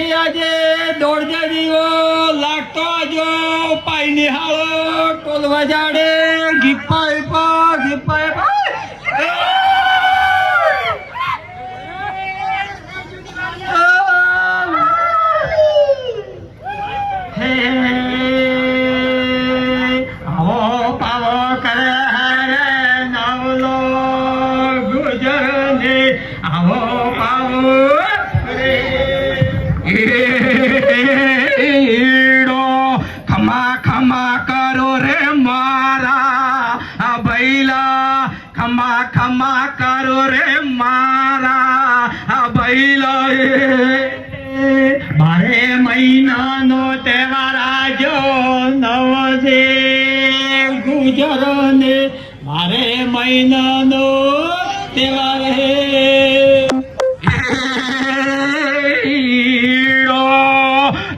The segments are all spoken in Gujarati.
નહીં આજે દોડજે દીવો લાગતો આજો પાઈ નિહાળો ટોલ વજાડે ગીપા ખમા કરો રે મારા ભૈલા બારે મહિનાનો તહેવાર આજો નવસે ગુજરને બારે મહિનાનો તહેવાર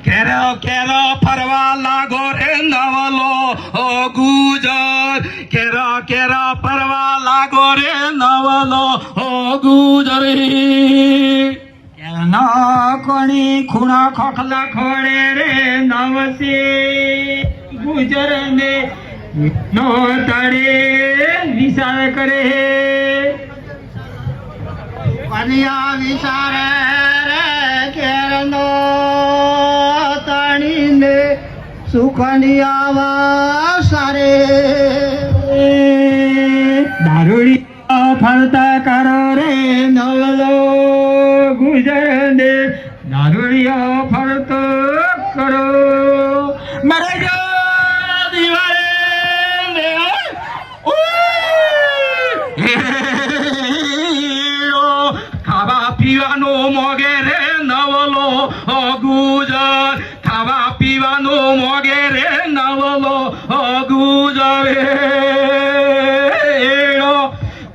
કેરો કેરો ફરવા લાગો રે નવલો ગુજર કેરો કેરો ફરવા લાગો રે નવલો ગુજરી કેનો કોણી ખૂણા ખોખલા ખોડે રે નવસે ગુજર ને નો તળે વિચાર કરે કન્યા વિચારે રે કેનો તણીને સુખનિયા સારે દારૂડી ફરતા કરો રે નવલો ગુજર ને દારૂડિયા ફરતો કરો મરે જો દિવાળે ખાવા પીવાનો મોગે રે નવલો ગુજર ખાવા પીવાનો મોગે રે નવલો ગુજરે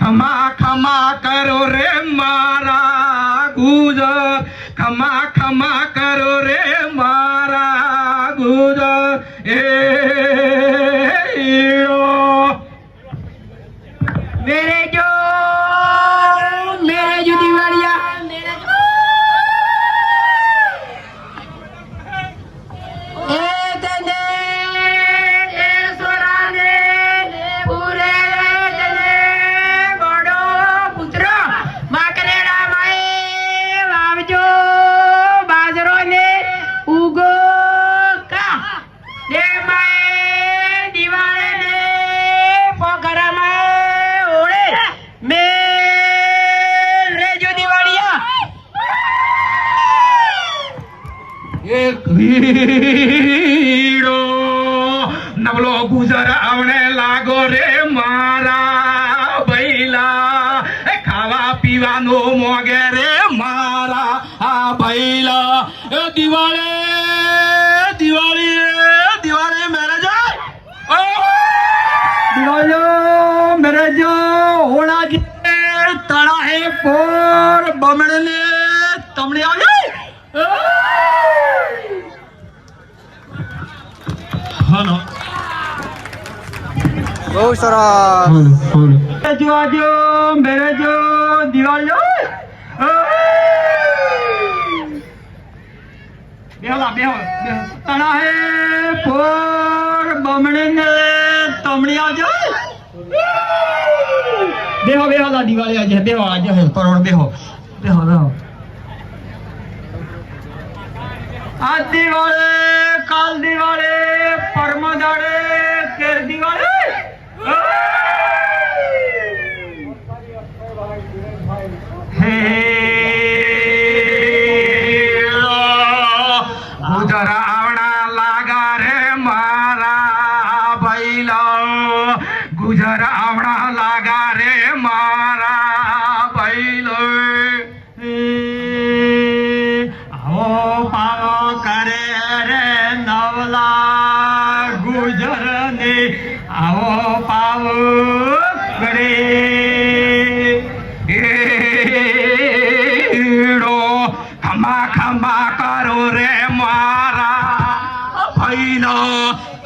ખમા ખમા કરો રે મારા ગુજર ખમા ખમા કરો રે મારા ગુજર મેરે જો દિવાળિયા નવલો ગુજર આવણે લાગો રે મારા ભૈલા ખાવા પીવાનું મોગે રે મારા ભૈલા દિવાળી દિવાળી મેરેજ હોણા તળા હે પોર બમણને તમને આવી હાલો બહુ સરસ આજો મેરેજ દિવાળી બેહો તણા હે પોર બમણને તમને આજો બેહો લા દિવાળી આજે બેહો આજે પરોણ બેહો આજ દિવાળી કાલ દિવાળી પરમ દાડે કેર દિવાળી હે ગુજર આવણા લાગા રે મારા ભૈલા ગુજર આવણા લાગા રે મારા ભૈલો કરે રે નવલા ગુજર ને આવો પાવ કરે ખમા ખમા કરો રે મારા ભૈલો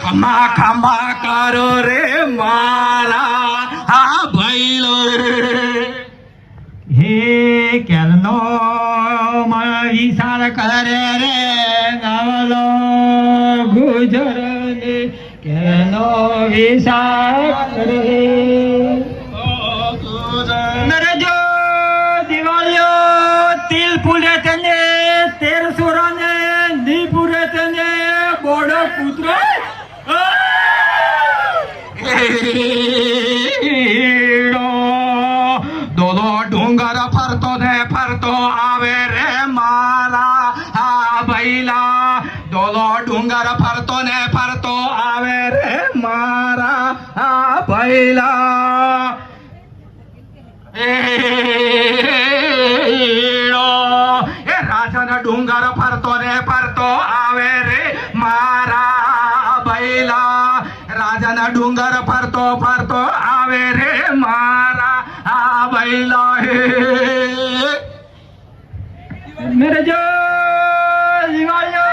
ખમા ખમા કરો રે મારા ભૈલો હે કેલનો વિશાળ કરે રે નવલો ગુજર ને કેનો વિચાર કરે નરજો દિવાળીઓ તિલ ફૂલે તને તેર સુરાને ની પૂરે તને બોડો પુત્ર દોલો ડુંગર ફરતો ને ફરતો આવે રે મારા આ ભૈલા દોલો ડુંગર ફરતો ને ફરતો આવે રે મારા આ ભૈલા એ રાજન ડુંગર ફરતો ને ફરતો આવે રે મારા ભૈલા રાજન ડુંગર ફરતો ફરતો આવે રે મારા આ ભૈલા નરજો દિવાળીઓ